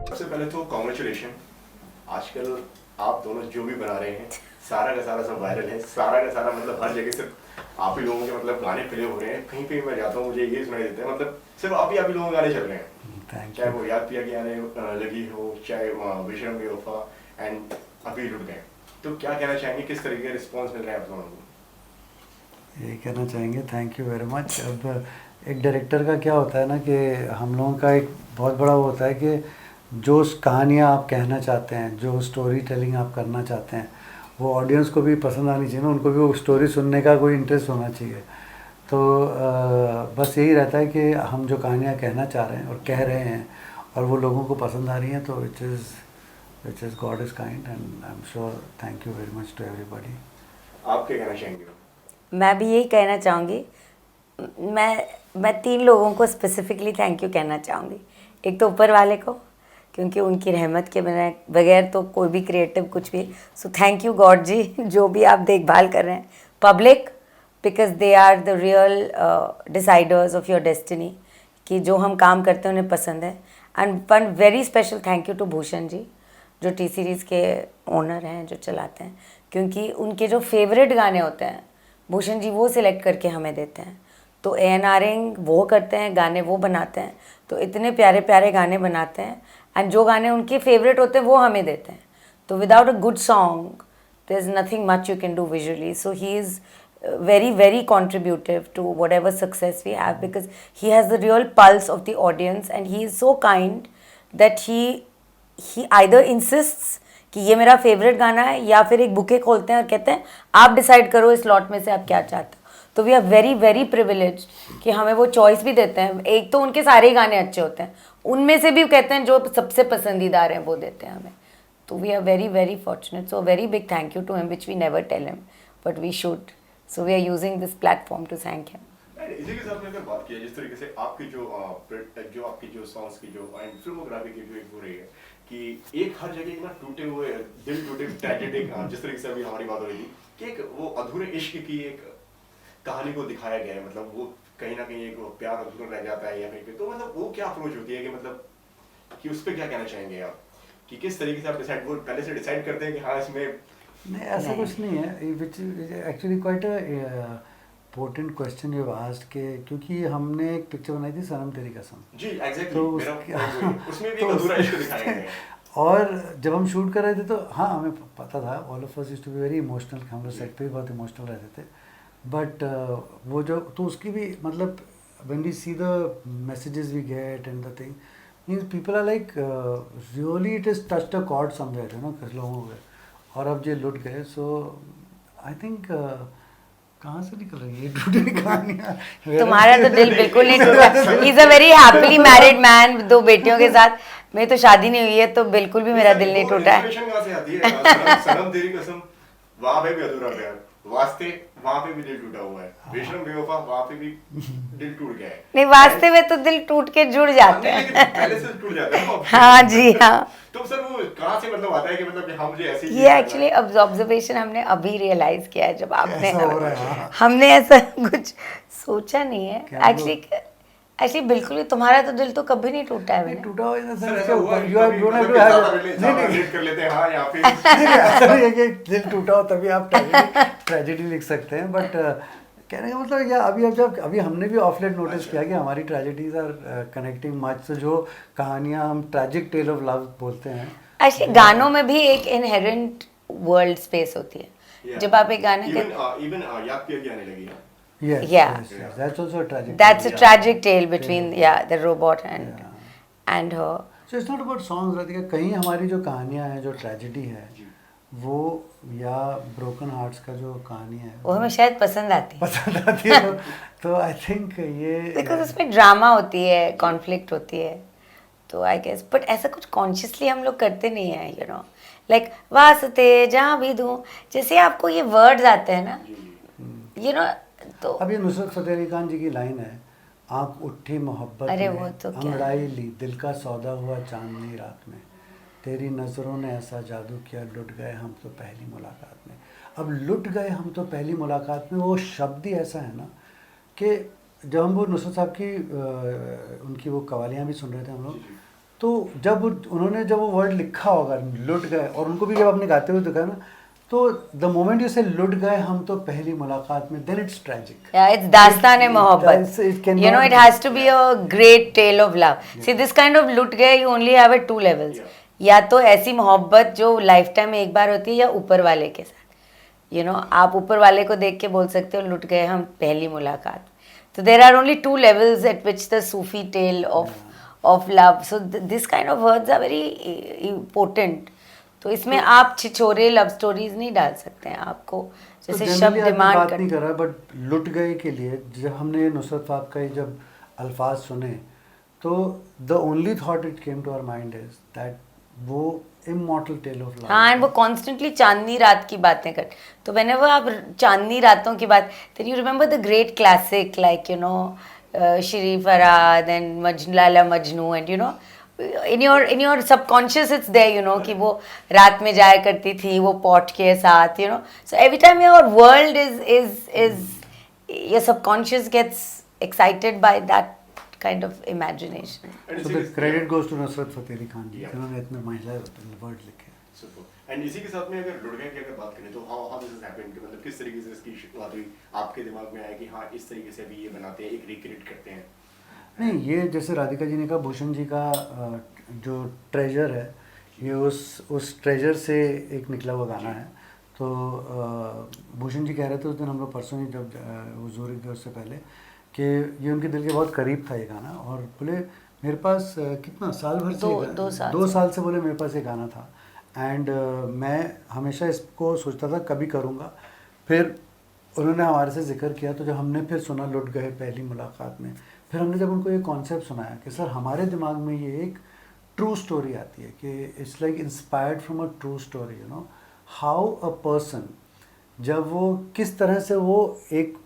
सबसे पहले तो कॉन्ग्रेचुलेशन। आजकल आप दोनों जो भी बना रहे हैं सारा का सारा सब वायरल है, सारा का सारा मतलब हर जगह सिर्फ आप ही लोगों के मतलब गाने प्ले हो रहे हैं। कहीं पे मैं जाता हूँ मुझे ये सुनाई देता है मतलब सिर्फ आप ही लोगों के गाने चल रहे हैं। चाहे वो याद पिया के आने लगी हो, चाहे विश्रम बेवफा एंड अभी लुट गए। तो क्या कहना चाहेंगे, किस तरीके का रिस्पॉन्स मिल रहा है आप दोनों को? यही कहना चाहेंगे, थैंक यू वेरी मच। अब एक डायरेक्टर का क्या होता है ना कि हम लोगों का एक बहुत बड़ा वो होता है कि जो कहानियाँ आप कहना चाहते हैं, जो स्टोरी टेलिंग आप करना चाहते हैं, वो ऑडियंस को भी पसंद आनी चाहिए ना, उनको भी वो स्टोरी सुनने का कोई इंटरेस्ट होना चाहिए। तो बस यही रहता है कि हम जो कहानियाँ कहना चाह रहे हैं और कह रहे हैं और वो लोगों को पसंद आ रही हैं, तो which is God is kind and I am sure. Thank you very much to everybody. आप क्या कहना चाहेंगे? मैं भी यही कहना चाहूँगी। मैं 3 लोगों को स्पेसिफिकली थैंक यू कहना चाहूँगी। एक तो ऊपर वाले को, क्योंकि उनकी रहमत के बगैर तो कोई भी क्रिएटिव कुछ भी। So thank you God ji, जो भी आप देखभाल कर रहे हैं। Public, because they are the real deciders of your destiny, कि जो हम काम करते हैं उन्हें पसंद है। And one very special thank you to Bhushan ji, जो टी सीरीज़ के ओनर हैं, जो चलाते हैं, क्योंकि उनके जो फेवरेट गाने होते हैं भूषण जी वो सिलेक्ट करके हमें देते हैं। तो एएनआरिंग वो करते हैं, गाने वो बनाते हैं, तो इतने प्यारे प्यारे गाने बनाते हैं। एंड जो गाने उनके फेवरेट होते हैं वो हमें देते हैं। तो without a good song there is nothing much you can do visually. So he is very very contributive to whatever success we have, because he has the real pulse of the audience and he is so kind that he either insists कि ये मेरा favourite गाना है, या फिर एक bouquet खोलते हैं और कहते हैं आप डिसाइड करो इस लॉट में से आप क्या चाहते हो। तो we are very very privilege कि हमें वो चॉइस भी देते हैं। एक तो उनके सारे ही गाने अच्छे होते हैं, उनमें से भी कहते हैं जो सबसे पसंदीदार हैं वो देते हैं हमें। तो we are very very fortunate. So very big thank you to him, which we never tell him but we should. So we are using this platform to thank him. इसी के साथ में अगर बात किया जिस तरीके से आपकी जो आपकी जो सॉन्ग्स की जो एंड फिल्मोग्राफी की जो एक हो रही है कि एक हर जगह ना टूटे हुए दिल, टूटे ट्रेजेडिक, जिस तरीके से अभी हमारी बात हो रही थी कि एक वो अधूरे इश्क की एक कहानी को दिखाया गया है। मतलब वो कहीं ना कहीं एक प्यार अधूरा रह जाता है या कहीं पे, तो मतलब वो क्या अप्रोच होती है कि मतलब कि उस पर क्या कहना चाहेंगे आप कि किस तरीके से आप डिसाइड, वो पहले से डिसाइड करते हैं कि हाँ इसमें? नहीं, ऐसा कुछ नहीं है, which actually quite important question you asked के, क्योंकि हमने एक पिक्चर बनाई थी सनम तेरी कसम जी, एग्जैक्टली, तो उसमें भी एक अधूरा इश्क दिखाया गया है। और जब हम शूट कर रहे थे तो हाँ हमें पता था, all of us used to be very emotional, हम लोग सेट पे भी बहुत इमोशनल रहते थे। बट वो जो तो उसकी भी मतलब when we see the messages we get and the thing means people are like really it is touched a chord somewhere, you know, कुछ लोगों के। और अब ये लुट गए। सो आई थिंक कहाँ से निकल रही है टूटी कहानियाँ? तुम्हारा तो दिल बिल्कुल नहीं टूटा। He is a very happily married man, 2 बेटियों के साथ। मेरी तो शादी नहीं हुई है, तो बिल्कुल भी मेरा दिल नहीं टूटा है। कहाँ से आती है? सनम तेरी कसम वहाँ पे भी अधूरा प्यार, वास्ते वहाँ पे भी दिल टूटा हुआ है, विश्रम बेवफा वहाँ पे भी दिल टूट गया है। नहीं, वास्ते में तो दिल टूट के जुड़ जाते हैं। लेकिन पहले से टूट जाता है। हाँ जी हाँ। तो सर वो कहाँ से मतलब आता है कि मतलब कि हम मुझे ऐसी ये एक्चुअली ऑब्जर्वेशन हमने अभी रियलाइज किया है, जब आपने हमने ऐसा कुछ सोचा नहीं है एक्चुअली बिल्कुल भी। तुम्हारा तो दिल तो कभी नहीं टूटा है। मैंने टूटा हो इन सर ऐसा हुआ कि रिलेट कर लेते हैं हाँ यहाँ पे ऐसा नहीं है कि दिल टूटा हो तभी आप ट्रेजेडी लिख सकते हैं। बट कहने का मतलब या अभी हमने भी ऑफ लेट नोटिस किया कि हमारी ट्रेजेडीज आर कनेक्टिंग मच। तो जो कहानियाँ हम ट्रैजिक टेल ऑफ लव बोलते हैं, एक्चुअली गानों में भी एक इनहेरेंट वर्ल्ड स्पेस होती है। जब आप एक गाना इवन याद पिया की आने लगी है। Yeah. That's also a tragic. That's a tragic tale between the robot and her. So it's not about songs, Radhika. कहीं हमारी जो कहानियाँ हैं, जो ट्रेजेडी है, वो या ब्रोकन हार्ट्स का जो कहानी है, वो हमें शायद पसंद आती है। तो आई थिंक ये बिकॉज उसमें ड्रामा होती है, कॉन्फ्लिक्ट होती है। तो आई गेस बट ऐसा कुछ कॉन्शियसली हम लोग करते नहीं है, यू नो, लाइक वास्ते जहाँ भी दूँ, जैसे आपको ये वर्ड्स आते हैं ना, यू नो। तो अब ये नुसरत फतेह अली खान जी की लाइन है, आँख उठी मोहब्बत में, तो अंगड़ाई ली दिल का सौदा हुआ चांदनी रात में, तेरी नज़रों ने ऐसा जादू किया, लुट गए हम तो पहली मुलाकात में। अब लुट गए हम तो पहली मुलाकात में, वो शब्द ही ऐसा है ना कि जब हम वो नुसरत साहब की उनकी वो कवालियाँ भी सुन रहे थे हम लोग, जी, जी। तो उन्होंने जब वो वर्ड लिखा होगा लुट गए, और उनको भी जब आपने गाते हुए दिखा ना, तो द मोमेंट यू से लुट गए हम तो पहली मुलाकात में, then it's tragic. Yeah, it's दास्तान-e मोहब्बत. It cannot You know, it be. has to be a great tale of love. See, this kind of लुट गए you only have at two levels. Yeah. या तो ऐसी मोहब्बत जो लाइफ टाइम में एक बार होती है, या ऊपर वाले के साथ. You know, आप ऊपर वाले को देख के बोल सकते हो लुट गए हम पहली मुलाकात. तो there are only two levels at which the Sufi tale of love. So this kind of words are very important. तो इसमें आप छिछोरे लव स्टोरीज नहीं डाल सकते हैं. आपको तो जैसे generally शब्द आदमी डिमांड बात कर. नहीं कर रहा, बट लुट गए के लिए जब हमने नुसरत साहब का ये जब अल्फाज सुने, तो the only thought it came to our mind is that वो इमॉर्टल टेल ऑफ लव. हाँ, एंड वो कॉन्स्टेंटली चांदनी रात की बातें कर. तो whenever आप चांदनी रातों की बात, then you remember the great classic like you know Shri Farhad and Lala Majnu, and you know in your subconscious it's there, you know, कि वो रात में जाया करती थी वो पॉट के साथ, you know. So every time your world is your subconscious gets excited by that kind of imagination. And So इसी the के- credit goes to Nusrat Fateh Ali Khan ji, Yeah. जिन्होंने इतने महिला वर्ड लिखे. Super. And इसी के साथ में अगर लुट गए की अगर बात करें तो how this has happened, कि मतलब किस तरीके से इसकी शुरुआत हुई, आपके दिमाग में आया कि हाँ इस तरीके से अभी ये बनाते हैं, एक रिक्रिएट करते हैं. नहीं, ये जैसे राधिका जी ने कहा, भूषण जी का जो ट्रेजर है, ये उस ट्रेजर से एक निकला हुआ गाना है. तो भूषण जी कह रहे थे उस दिन, हम लोग परसों ही जब वो ज़ूरिख गए उससे पहले, कि ये उनके दिल के बहुत करीब था ये गाना. और बोले मेरे पास कितना साल भर से दो साल से बोले मेरे पास ये गाना था. एंड मैं हमेशा इसको सोचता था कभी करूँगा. फिर उन्होंने हमारे से जिक्र किया, तो जब हमने फिर सुना लुट गए पहली मुलाकात में, फिर हमने जब उनको ये कॉन्सेप्ट सुनाया कि सर हमारे दिमाग में ये एक ट्रू स्टोरी आती है, कि it's like inspired from a true story, you know, how a person जब वो किस तरह से वो एक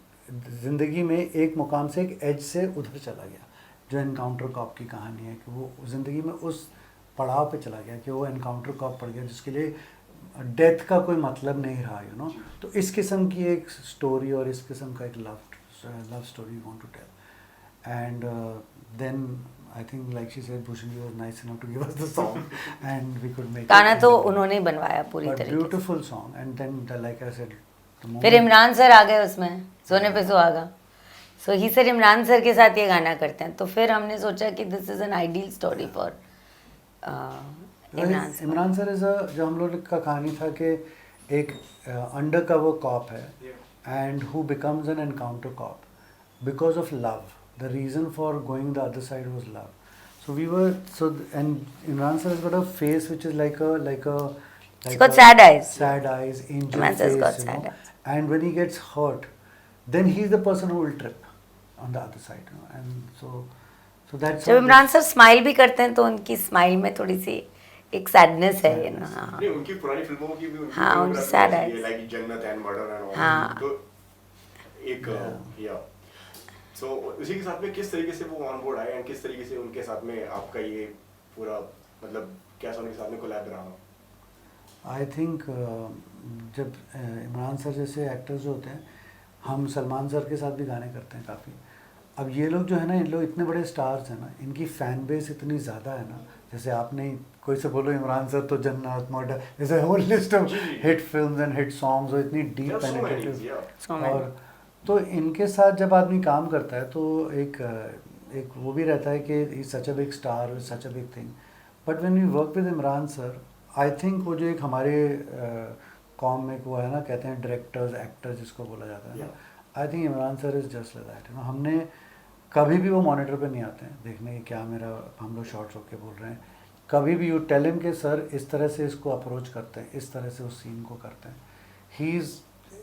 ज़िंदगी में एक मुकाम से एक एज से उधर चला गया, जो एनकाउंटर कॉप की कहानी है, कि वो ज़िंदगी में उस पड़ाव पे चला गया कि वो एनकाउंटर कॉप पड़ गया जिसके लिए डेथ का कोई मतलब नहीं रहा, यू नो. तो इस किस्म की एक स्टोरी और इस किस्म का एक love story you want to tell. And then I think, like she said, Bhushan ji was nice enough to give us the song, and we could make गाना it. तो उन्होंने ही बनवाया पूरी But तरीके से. beautiful song, and then like I said, the moment फिर Imran sir आ गए उसमें, सोने पे सुहागा. सो ही सर इमरान सर के साथ ये गाना करते हैं. तो फिर हमने सोचा कि this is an ideal story for Imran sir. Imran sir is जो हम लोग का कहानी था कि एक अंडर कवर कॉप है, and who becomes an encounter cop because of love. The reason for going the other side was love. So we were and Imran sir has got a face which is like He's got sad eyes. Sad eyes, angel Imran sir's face, got you sad know. eyes. And when he gets hurt, then he's the person who will trip on the other side, you know. And so that's जब Imran sir smile भी करते हैं तो उनकी smile में थोड़ी सी एक sadness है, you know. हाँ. नहीं, उनकी पुरानी फिल्मों की भी उनकी हाँ, उनकी filmography sad ऐसी है, eyes. like जन्नत एंड मर्डर एंड ऑल. हाँ. तो एक या सो उसी के साथ में किस तरीके से वो ऑन बोर्ड आए एंड किस तरीके से उनके साथ में आपका ये पूरा मतलब क्या उनके साथ में कोलैब रहा. आई थिंक जब इमरान सर जैसे एक्टर्स जो होते हैं, हम सलमान सर के साथ भी गाने करते हैं काफ़ी. अब ये लोग जो है ना, इन लोग इतने बड़े स्टार्स हैं ना, इनकी फ़ैन बेस इतनी ज़्यादा है ना. जैसे आपने कोई से बोलो इमरान सर तो जन्नत मर्डर, जैसे whole list of hit films and hit songs, और इतनी डीप पेनिट्रेटिव. So many. और तो इनके साथ जब आदमी काम करता है तो एक वो भी रहता है कि ही such a big star, such a big thing. But when we work with Imran sir, I think वो जो एक हमारे कॉम में वो है ना, कहते हैं डायरेक्टर्स एक्टर्स जिसको बोला जाता है ना, I think Imran sir is just like that, you know. हमने कभी भी वो मॉनिटर पे नहीं आते हैं देखने कि क्या मेरा हम लोग शॉर्ट्स होके बोल रहे हैं. कभी भी यू टेल हिम कि सर इस तरह से इसको अप्रोच करते हैं, इस तरह से उस सीन को करते हैं.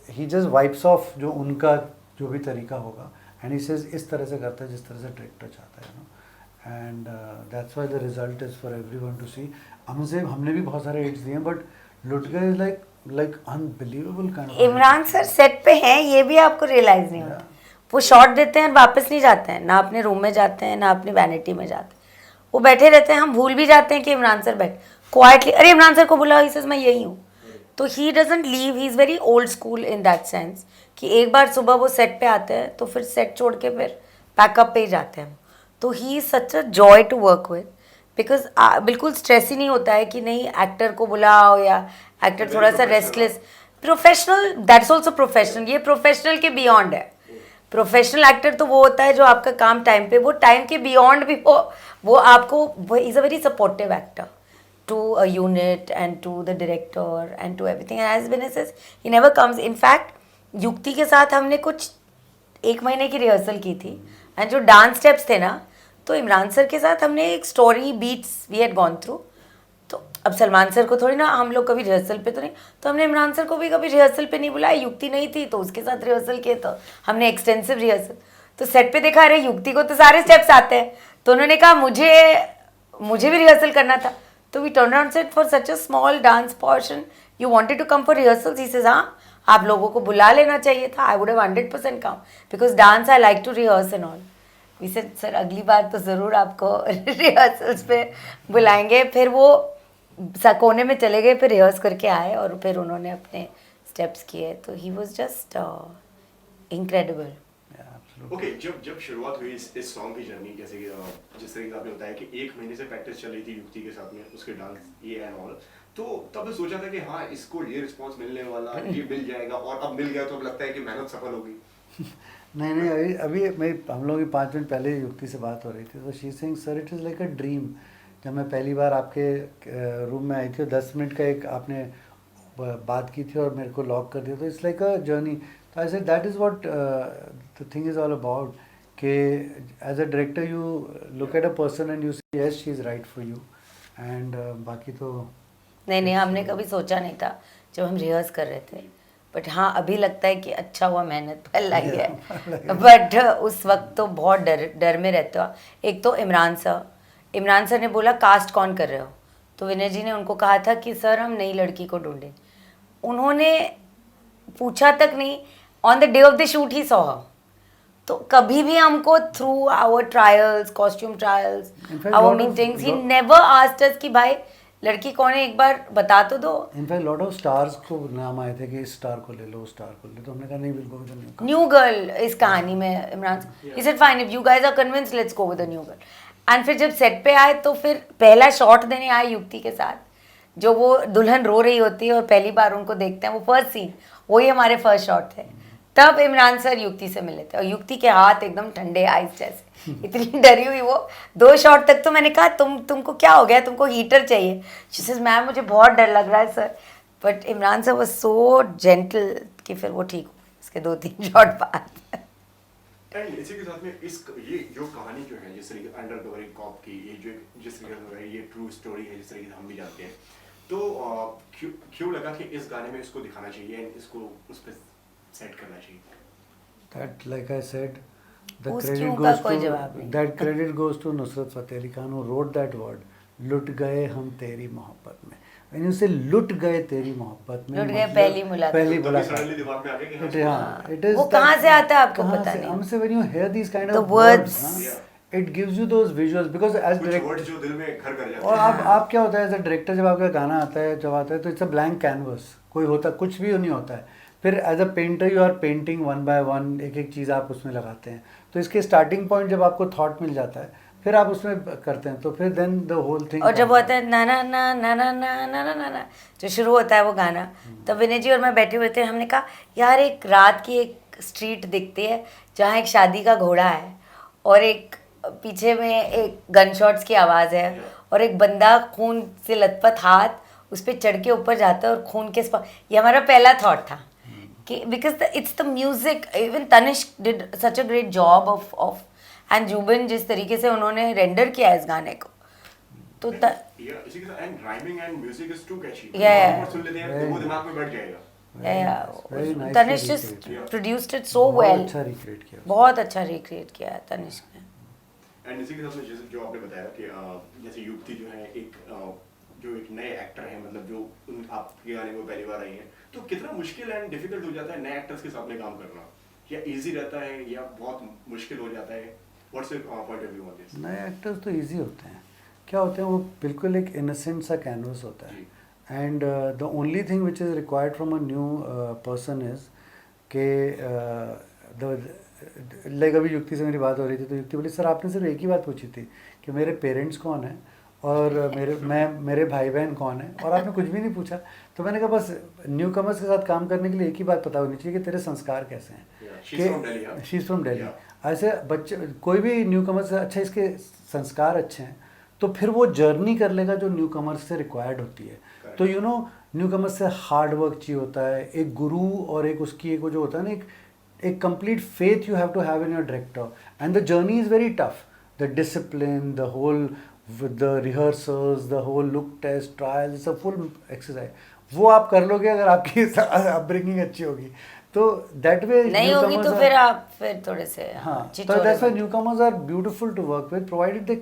ही जस्ट वाइप्स ऑफ जो उनका जो भी तरीका होगा, एंड ही सेज इस तरह से करता है जिस तरह से डायरेक्टर चाहता है, you know. And that's why the result is for everyone to see. हमने भी बहुत सारे हिट्स दिए हैं, बट लुट गए is like unbelievable kind of. Imran sir set पे हैं, ये भी आपको रियलाइज नहीं होता. वो शॉट देते हैं, वापस नहीं जाते हैं, ना अपने रूम में जाते हैं ना अपनी वैनिटी में जाते हैं. वो बैठे रहते हैं, हम भूल भी जाते हैं कि इमरान सर बैठ क्वाइटली, अरे इमरान सर को बुलाओ, ही मैं यही हूँ. तो he doesn't leave, he is very old school in that sense कि एक बार सुबह वो सेट पे आते हैं तो फिर सेट छोड़ के फिर पैकअप पे ही जाते हैं। तो he is such a joy to work with, because बिल्कुल स्ट्रेस ही नहीं होता है कि नहीं एक्टर को बुलाओ या एक्टर Very थोड़ा सा professional, restless. Professional, that's also professional, ये प्रोफेशनल के बियॉन्ड है। प्रोफेशनल एक्टर तो वो होता है जो आपका काम टाइम पे, वो टाइम के बियॉन्ड भी वो आपको, वो is a very supportive actor to a unit and to the director and to everything. And as Vinay says, he never comes. In fact, युक्ति के साथ हमने कुछ 1 महीने की रिहर्सल की थी, एंड जो डांस स्टेप्स थे ना, तो इमरान सर के साथ हमने एक story beats we had gone through. तो अब सलमान सर को थोड़ी ना हम लोग कभी रिहर्सल पे तो नहीं, तो हमने इमरान सर को भी कभी रिहर्सल पे नहीं बुलाया। युक्ति नहीं थी तो उसके साथ रिहर्सल किए, तो हमने एक्सटेंसिव रिहर्सल। तो सेट पे देखा, अरे युक्ति को तो सारे स्टेप्स आते हैं, तो उन्होंने कहा मुझे भी रिहर्सल करना था। तो we turn around said, for such a small dance portion you wanted to come for rehearsals? He says हाँ, आप लोगों को बुला लेना चाहिए था, I would have 100% come, because dance I like to rehearse and all. We said sir अगली बार तो ज़रूर आपको रिहर्सल्स पे बुलाएंगे। फिर वो कोने में चले गए, फिर रिहर्स करके आए और फिर उन्होंने अपने स्टेप्स किए। तो he was just incredible. Okay, जब शुरुआत हुई इस सॉन्ग की जर्नी, जैसे कि जिस तरीके से आपने बताया कि 1 महीने से प्रैक्टिस चल रही थी युक्ति के साथ में, उसके डांस ये एंड ऑल, तो तब सोचा था कि हाँ इसको ये रिस्पांस मिलने वाला, ये मिल जाएगा, और अब मिल गया तो अब लगता है कि मेहनत सफल होगी। नहीं, अभी मैं हम लोग की 5 मिनट पहले युक्ति से बात हो रही थी, तो she saying sir it is like a dream. जब मैं पहली बार आपके रूम में आई थी, 10 मिनट का एक आपने बात की थी और मेरे को लॉक कर दिया, तो इट्स लाइक अ जर्नी। तो I said that is what the thing is all about, कि as a director you look at a person and you say yes she is right for you, and बाकी तो नहीं, हमने कभी सोचा नहीं था जब हम रिहर्स कर रहे थे, बट हाँ अभी लगता है कि अच्छा हुआ मेहनत फल लाई है। बट उस वक्त तो बहुत डर में रहते हो। एक तो इमरान सर ने बोला कास्ट कौन कर रहे हो, तो विनय जी ने उनको कहा था कि सर हम नई लड़की को ढूंढें। उन्होंने पूछा तक नहीं, on the day of the shoot he saw her. तो कभी भी हमको through our trials, costume trials, our meetings, he never asked us कि भाई लड़की कौन है, एक बार बता तो दो। इनफैक्ट लॉट ऑफ स्टार्स को नाम आए थे कि इस स्टार को ले लो, उस स्टार को ले, तो हमने कहा नहीं, बिल्कुल नहीं। न्यू गर्ल इस कहानी में Imran, he said fine if you guys are convinced let's go with the new girl. And फिर जब सेट पे आए तो फिर पहला शॉट देने आए युक्ति के साथ, जो वो दुल्हन रो रही होती है और पहली बार उनको देखते हैं, वो फर्स्ट सीन, वही हमारे फर्स्ट शॉट थे। तब इमरान सर युक्ति से मिले थे और युक्ति के हाथ एकदम ठंडे आइस जैसे, इतनी डरी हुई वो। 2 शॉट तक तो मैंने कहा तुमको क्या हो गया, तुमको हीटर चाहिए? शी सेज मैम मुझे बहुत डर लग रहा है sir. But Imran sir was so gentle कि फिर वो ठीक हुए इसके 2-3 शॉट बाद। एंड इसी के साथ में ये जो कहानी जो है, जिस तरीके अंडर कवर कॉप की, ये जो जिस तरीके से ये ट्रू स्टोरी है, जिस तरीके से हम भी जानते हैं, तो क्यों लगा कि इस गाने में इसको दिखाना चाहिए एंड इसको उस पर सेट करना चाहिए? That, like I said, the उस credit क्यों का goes कोई to जवाब नहीं। that credit goes to Nusrat Fateh Ali Khan, who wrote that word, लुट गए हम तेरी मोहब्बत में। When you say लुट गए तेरी मोहब्बत में, लुट गए मतलब पहली मुलाकात। पहली तभी मुलाकात। सडनली दिमाग में आ गया कि It, हाँ, it is वो that- कहाँ से आता है आपको कहाँ पता से? नहीं। हमसे when you hear these kind The of words, words. ना, it gives you those visuals because as कुछ director, वर्ड जो दिल में घर कर जाते और हैं। आप क्या होता है एज अ डायरेक्टर, जब आपका गाना आता है, जब आता है तो इट्स अ ब्लैंक कैनवस, कोई होता कुछ भी नहीं होता है। फिर as a painter you are painting 1 by 1, एक एक चीज़ आप उसमें लगाते हैं। तो इसके स्टार्टिंग पॉइंट जब आपको थॉट मिल जाता है, फिर आप उसमें करते हैं, तो फिर देन द होल थिंग। और जब होता है ना ना ना ना ना ना ना ना ना ना, जो शुरू होता है वो गाना, तब विनय जी और मैं बैठे हुए थे, हमने कहा यार एक रात की एक स्ट्रीट दिखती है जहाँ एक शादी का घोड़ा है और एक पीछे में एक गन शॉट्स की आवाज़ है और एक बंदा खून से लथपथ हाथ उस पर चढ़ के ऊपर जाता है और खून के ये हमारा पहला थॉट था कि because it's the music. Even Tanishk did such a great job of and Jubin, जिस तरीके से उन्होंने रेंडर किया इस गाने को, तो इसी के साथ and rhyming and music is too catchy. Yeah. सुन लेते हैं तो वो दिमाग में बैठ जाएगा। Very nicely Tanishk recreated. just produced it so बहुत well। अच्छा रिक्रिएट किया। बहुत अच्छा रिक्रिएट किया है तनिष्क ने। एंड इसी के साथ में जैसे जो आपने बताया कि जैसे युक्ति जो है जो एक नए एक्टर हैं, मतलब जो आपके गाने में पहली बार आई हैं, तो कितना मुश्किल एंड डिफिकल्ट हो जाता है नए एक्टर्स के साथ में काम करना, या इजी रहता है या बहुत मुश्किल हो जाता है? What's your point of view on this? नए एक्टर्स तो इजी होते हैं। क्या होते हैं, वो बिल्कुल एक इनोसेंट सा कैनवस होता है, and the only thing which is required from a new person is के लाइक अभी युक्ति से मेरी बात हो रही थी तो युक्ति बोली सर आपने सिर्फ एक ही बात पूछी थी कि मेरे पेरेंट्स कौन है और मेरे भाई बहन कौन है और आपने कुछ भी नहीं पूछा। तो मैंने कहा बस न्यू कमर्स के साथ काम करने के लिए एक ही बात पता होनी चाहिए कि तेरे संस्कार कैसे हैं। She is from Delhi. ऐसे बच्चे कोई भी न्यू कमर्स अच्छा इसके संस्कार अच्छे हैं तो फिर वो जर्नी कर लेगा जो न्यू कमर्स से रिक्वायर्ड होती है। तो यू नो न्यू कमर्स से हार्ड वर्क चाहिए होता है, एक गुरु और एक उसकी एक जो होता है ना एक complete faith you have to have in your director and the journey is very tough. The discipline, the whole with the rehearsals, the whole look test, trials, it's a full exercise। वो आप कर लोगे अगर आपकी upbringing अच्छी होगी तो that way नहीं होगी तो फिर आप फिर थोड़े से हाँ तो that's why newcomers are beautiful to work with provided they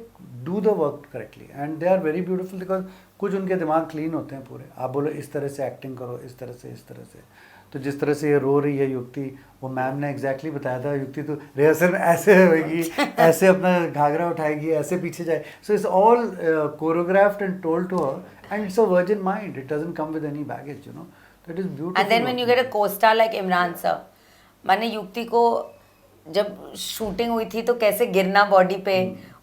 do the work correctly and they are very beautiful because कुछ उनके दिमाग क्लीन होते हैं पूरे। आप बोलो इस तरह से एक्टिंग करो, इस तरह से तो जिस तरह से ये रो रही है युक्ति वो मैम ने एग्जैक्टली बताया था युक्ति तो रिहर्सल में ऐसे होगी, ऐसे अपना घाघरा उठाएगी, ऐसे पीछे जाए। So it's all choreographed and told to her and it's a virgin mind, it doesn't come with any baggage, you know. That is beautiful. And then when you get a co-star like Imran sir, मैंने युक्ति को जब shooting हुई थी तो कैसे गिरना body पे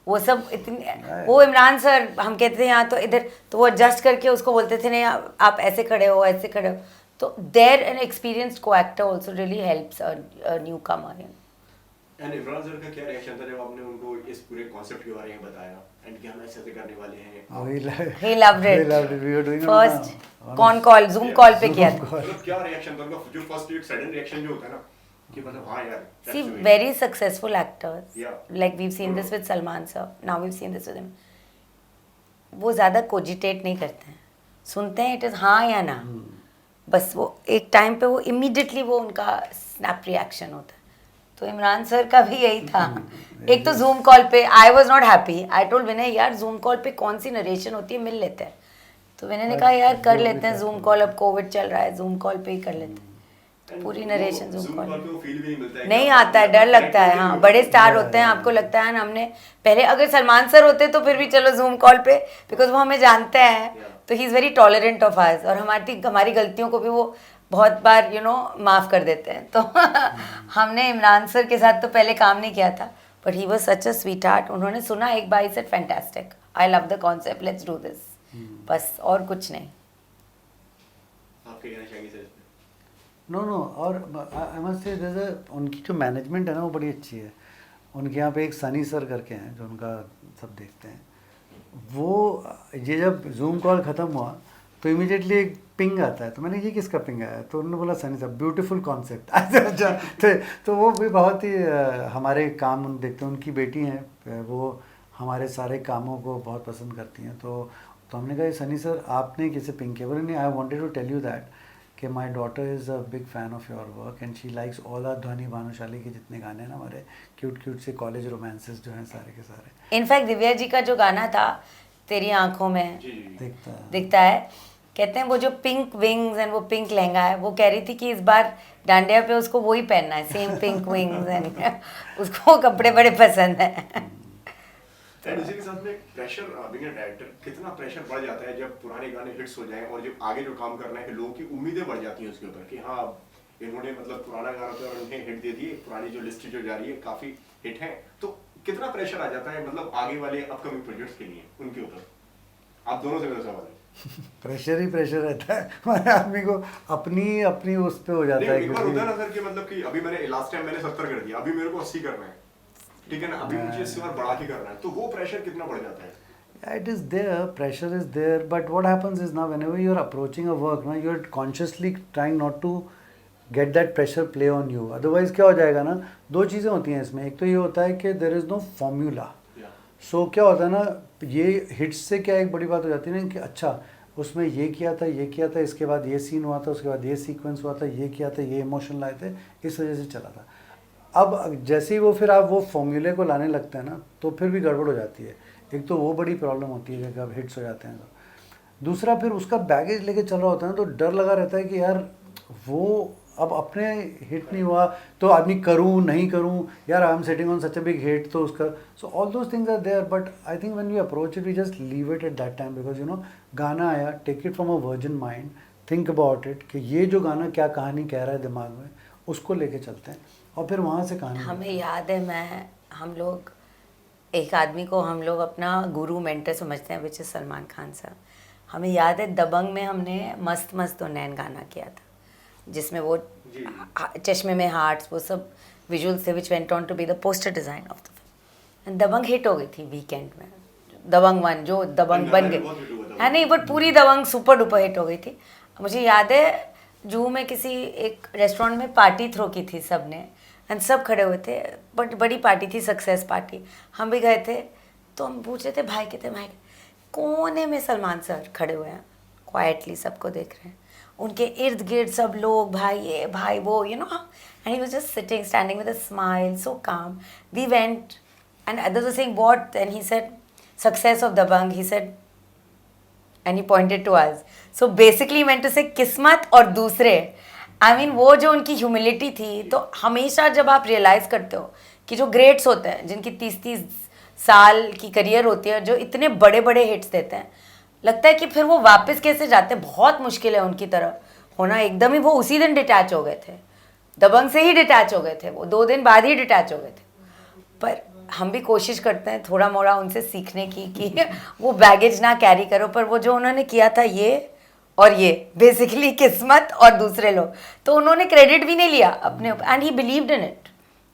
वो सब इतनी, वो इमरान सर हम कहते थे यहाँ तो इधर, तो वो एडजस्ट करके उसको बोलते थे नहीं आप ऐसे खड़े हो, ऐसे खड़े हो। तो देयर एन एक्सपीरियंस्ड को actor also really helps a new Qamar. And Imran sir का क्या रिएक्शन था जब आपने उनको इस पूरे कॉन्सेप्ट के बारे में बताया एंड कि हम ऐसे करने वाले हैं? He loved it. We were doing first con call, zoom call पे किया था। मतलब क्या रिएक्शन था उनका? जो फर्स्ट एक सडन रिएक्शन जो होता है ना कि मतलब हाँ यार, see very successful actors, like we've seen this with Salman sir, now we've seen this with him, वो ज़्यादा कोजिटेट नहीं करते हैं, सुनते हैं इट इज़ हाँ या ना, बस वो एक टाइम पे वो इमीडिएटली वो उनका स्नैप रिएक्शन होता है। तो इमरान सर का भी यही था। एक तो जूम कॉल पे I was not happy, I told Vinay यार जूम कॉल पे कौन सी नरेशन होती है, मिल लेते हैं। तो विनय ने कहा यार कर लेते हैं जूम कॉल, अब कोविड चल रहा है जूम कॉल पे ही कर लेते हैं पूरी नरेशन। जूम कॉल नहीं आता है, डर लगता है। हाँ बड़े स्टार होते हैं, आपको लगता है ना, हमने पहले अगर सलमान सर होते तो फिर भी चलो जूम कॉल पे, बिकॉज वो हमें जानते हैं तो he is very tolerant of us, और हमारी गलतियों को भी वो बहुत बार माफ़ कर देते हैं। तो हमने इमरान सर के साथ तो पहले काम नहीं किया था, but he was such a sweetheart. उन्होंने सुना एक बार, said fantastic, I love the concept, let's do this, बस और कुछ नहीं। आपके कहना चाहिए सर? नो और आई मस्ट से उनकी जो मैनेजमेंट है ना वो बड़ी अच्छी है। उनके यहाँ पे एक सनी सर करके हैं जो उनका सब देखते हैं, वो ये जब जूम कॉल ख़त्म हुआ तो इमीडिएटली एक पिंग आता है, तो मैंने ये किसका पिंग आया, तो उन्होंने बोला सनी साहब ब्यूटीफुल कॉन्सेप्ट। अच्छा तो वो भी बहुत ही हमारे काम देखते हैं। उनकी बेटी हैं, वो हमारे सारे कामों को बहुत पसंद करती हैं। तो हमने कहा सनी सर आपने किसे पिंग किया? बोले नहीं, I wanted to tell you that कि my daughter is a big fan of your work and she likes all आर ध्वनि भानुशाली के जितने गाने हैं ना हमारे क्यूट से कॉलेज रोमांसेस जो हैं सारे के सारे। इनफैक्ट दिव्या जी का जो गाना था तेरी आंखों में दिखता है, कहते हैं वो जो पिंक विंग्स एंड वो पिंक लहंगा है, वो कह रही थी कि इस बार डांडिया पे उसको वही पहनना है, सेम पिंक विंग्स एंड उसको कपड़े बड़े पसंद हैं। एंड इसी के साथ में प्रेशर, बीइंग अ डायरेक्टर, कितना प्रेशर बढ़ जाता है जब पुराने गाने हिट्स हो जाएं और जब आगे जो काम करना है कि लोगों की उम्मीदें बढ़ जाती हैं उसके ऊपर कि हाँ इन्होंने मतलब पुराना गाना तो उन्हें हिट दे दिए, पुरानी जो लिस्ट जो जा रही है काफी हिट है, तो कितना प्रेशर आ जाता है मतलब आगे वाले अपकमिंग प्रोजेक्ट्स के लिए उनके ऊपर? आप दोनों से मेरा सवाल है। प्रेशर ही प्रेशर रहता है हमारे आदमी को, अपनी उस पे हो जाता है। एक बार होता है ना सर कि मतलब कि अभी मैंने लास्ट टाइम मैंने 70 कर दिया, अभी मेरे को 80 करना है, ठीक है ना, अभी मुझे इससे और बढ़ा के करना है, तो वो प्रेशर कितना बढ़ जाता है? It is there, pressure is there, but what happens is now whenever you are approaching a work, now you are consciously trying not to get that pressure play on you. Otherwise क्या हो जाएगा ना, दो चीज़ें होती हैं इसमें। एक तो ये होता है कि there is no formula. So क्या होता है ना, ये हिट्स से क्या एक बड़ी बात हो जाती है ना कि अच्छा उसमें ये किया था, इसके बाद ये सीन हुआ था, उसके बाद ये सीक्वेंस हुआ था, ये किया था, ये इमोशन लाए थे, इस वजह से चला था। अब जैसे ही वो फिर आप वो फॉर्मूले को लाने लगते हैं ना तो फिर भी गड़बड़ हो जाती है। एक तो वो बड़ी प्रॉब्लम होती है कि जब हिट्स हो जाते हैं तो। दूसरा फिर उसका बैगेज लेके चल रहा होता है तो डर लगा रहता है कि यार वो अब अपने हिट नहीं हुआ तो आदमी करूँ नहीं करूँ, यार I am setting on such a big hit तो उसका। So all those things are there, but I think when we approach it we just leave it at that time, because you know गाना आया, take it from a virgin mind, think about it कि ये जो गाना क्या कहानी कह रहा है दिमाग में, उसको लेके चलते हैं और फिर वहाँ से कहानी हमें याद है हम लोग एक आदमी को हम लोग अपना गुरु मेंटर समझते हैं, विच इज़ सलमान खान साहब। हमें याद है दबंग में हमने मस्त मस्त उन्नयन गाना किया था, जिसमें वो जी। चश्मे में हार्ट्स वो सब विजुअल्स थे, which went on to be the poster design of the film. Dabangg hit हो गई थी वीकेंड में, दबंग 1 जो दबंग बन बहुत hit गई हुआ था है नहीं, बट पूरी दबंग सुपर डुपर हिट हो गई थी। मुझे याद है जूहू में किसी एक रेस्टोरेंट में पार्टी थ्रो की थी सबने, एंड सब खड़े हुए थे, बट बड़ी पार्टी थी, सक्सेस पार्टी। हम भी गए थे, तो हम पूछ रहे थे भाई कहते भाई कोने में सलमान सर खड़े हुए हैं, क्वाइटली सबको देख रहे हैं, उनके इर्द गिर्द सब लोग भाई ये भाई वो, you know, and he was just sitting standing with a smile, so calm. We went and others were saying what, and he said success of Dabang, he said, and he pointed to us. So basically he meant to say किस्मत और दूसरे। I mean वो जो उनकी humility थी, तो हमेशा जब आप रियलाइज़ करते हो कि जो ग्रेट्स होते हैं जिनकी 30-30 साल की करियर होती है, जो इतने बड़े बड़े हिट्स देते हैं, लगता है कि फिर वो वापस कैसे जाते हैं, बहुत मुश्किल है उनकी तरह होना। एकदम ही वो उसी दिन डिटैच हो गए थे, दबंग से ही डिटैच हो गए थे, वो 2 दिन बाद ही डिटैच हो गए थे। पर हम भी कोशिश करते हैं थोड़ा मोड़ा उनसे सीखने की कि वो बैगेज ना कैरी करो, पर वो जो उन्होंने किया था ये और ये बेसिकली किस्मत और दूसरे लोग, तो उन्होंने क्रेडिट भी नहीं लिया अपने ऊपर, and he believed in it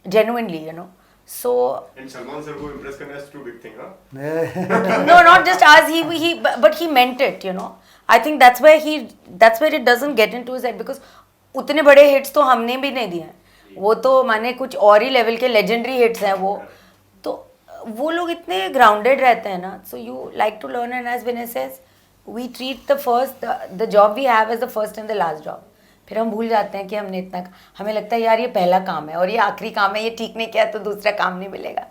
genuinely, you know. So and Salman sir को इम्प्रेस करना इज टू बिग थिंग, हां? no, not just as he but he meant it, you know. I think that's where it doesn't get into his head, because उतने बड़े hits तो हमने भी नहीं दिए हैं, वो तो माने कुछ और ही लेवल के लेजेंडरी हिट्स हैं वो, तो वो लोग इतने ग्राउंडेड रहते हैं ना। So you like to learn, and as Vinay says we treat the job we have as the first and the last job. फिर हम भूल जाते हैं कि हमने इतना, हमें लगता है यार ये पहला काम है और ये आखिरी काम है, ये ठीक नहीं किया तो दूसरा काम नहीं मिलेगा।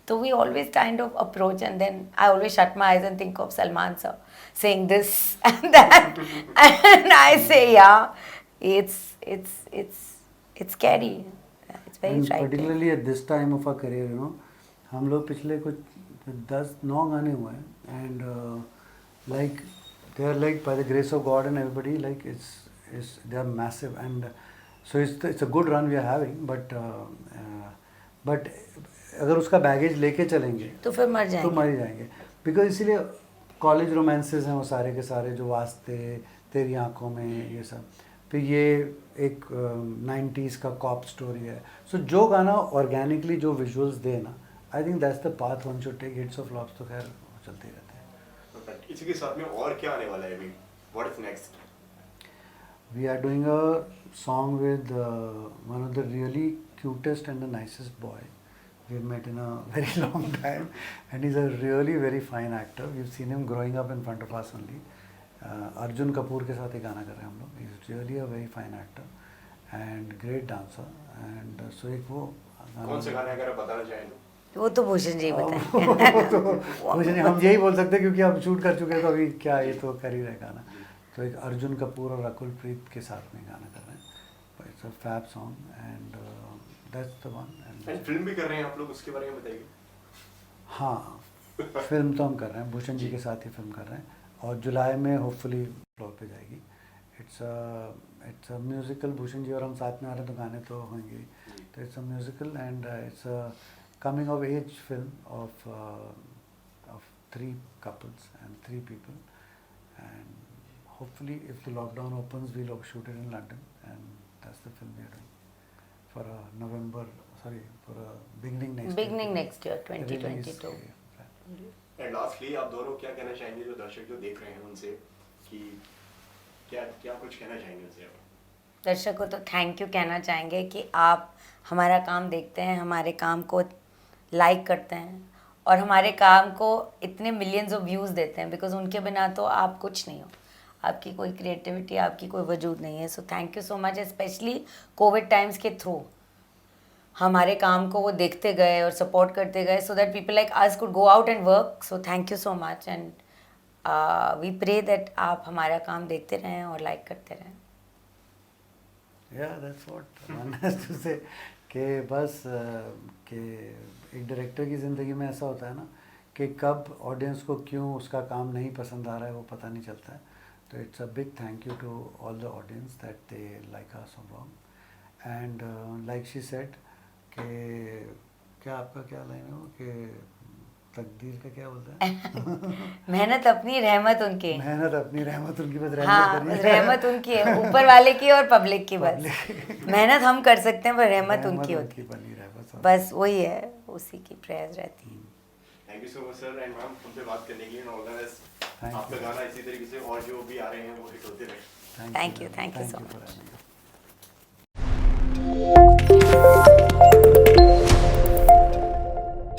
So we always kind of approach, and then I always shut my eyes and think of Salman sir saying this and that, and I say, yeah, it's scary. It's very And frightening. particularly at this time of our career, you know, हम लोग पिछले कुछ 10-9 गाने हुए हैं, and like they are like by the grace of God and everybody, like they are massive, and so it's a good run we are having, but अगर उसका baggage लेके चलेंगे तो फिर मर तो जाएंगे। मर ही जाएंगे, बिकॉज इसीलिए कॉलेज रोमांसेस हैं वो सारे के सारे, जो वास्ते, तेरी आंखों में, ये सब, फिर ये एक 90s का कॉप स्टोरी है। सो जो गाना ऑर्गेनिकली जो विजुअल्स दे ना, I think that's the path one should take. Hits और फ्लॉप्स तो खैर चलते ही रहते हैं। इसी के साथ में और क्या आने वाला है अभी? What is next? We are doing a song with one of the really cutest and the nicest boy we've met in a very long time, and he's a really very fine actor. We've seen him growing up in front of us only. Arjun Kapoor के साथ एक गाना कर रहे हैं हम लोग. He's really a very fine actor and great dancer, and so एक वो कौन से गाने अगर आप बताना चाहें तो? वो तो भूषण जी बताएं। तो मुझे हम यही बोल सकते हैं क्योंकि अब शूट कर चुके हैं, तो अभी क्या ये तो कर ही रहे गाना। तो एक अर्जुन कपूर और रकुल प्रीत के साथ में गाना कर रहे हैं। It's a fab song, and that's the one. And film भी कर रहे हैं आप लोग, उसके बारे में बताइए। हाँ, फिल्म तो हम कर रहे हैं, भूषण जी के साथ ही फिल्म कर रहे हैं, और जुलाई में होपफुली फ्लोर पे जाएगी। It's a musical, Bhushan ji और हम साथ में आ रहे हैं तो गाने तो होंगे ही। तो it's a musical, and it's a coming of age film of 3 couples and 3 people, and hopefully if the lockdown opens we'll shoot it in London, and that's the film we are doing for beginning next year, 2022. And lastly आप दोनों क्या कहना चाहेंगे जो दर्शक जो देख रहे हैं उनसे, कि क्या कुछ कहना चाहेंगे उनसे आप? दर्शकों को तो थैंक यू कहना चाहेंगे कि आप हमारा काम देखते हैं, हमारे काम को लाइक करते हैं, और हमारे काम को इतने मिलियंस ऑफ व्यूज़ देते हैं, बिकॉज उनके बिना तो आप कुछ नहीं हो, आपकी कोई क्रिएटिविटी, आपकी कोई वजूद नहीं है। सो thank you so much, specially Covid times के थ्रू हमारे काम को वो देखते गए और सपोर्ट करते गए, so that people like us could go out and work. So thank you so much, and we pray that आप हमारा काम देखते रहें और लाइक करते रहें। Yeah, that's what one has to say, कि बस कि एक डायरेक्टर की ज़िंदगी में ऐसा होता है ना कि कब ऑडियंस को क्यों उसका काम नहीं पसंद आ रहा है वो पता नहीं चलता है। तो it's a big thank you to all the audience that they like our work, and like she said, कि क्या आपका क्या लाइन है वो कि तकदीर का क्या बोलता है मेहनत अपनी, रहमत उनकी। मेहनत अपनी, रहमत उनकी, बस रहमत हाँ, करिए। रहमत उनकी है, ऊपर वाले की और पब्लिक की बस। मेहनत हम कर सकते हैं पर रहमत उनकी होती बनी रहे बस। है, बस वही है, उसी की प्रेयर्स रहती है। Thank you so much sir and ma'am हमसे बात करने के लिए, ऑल द बेस्ट। Thank आपका you. गाना इसी तरीके से और जो भी आ रहे हैं वो हिट होते रहे। Thank you so for much. having me.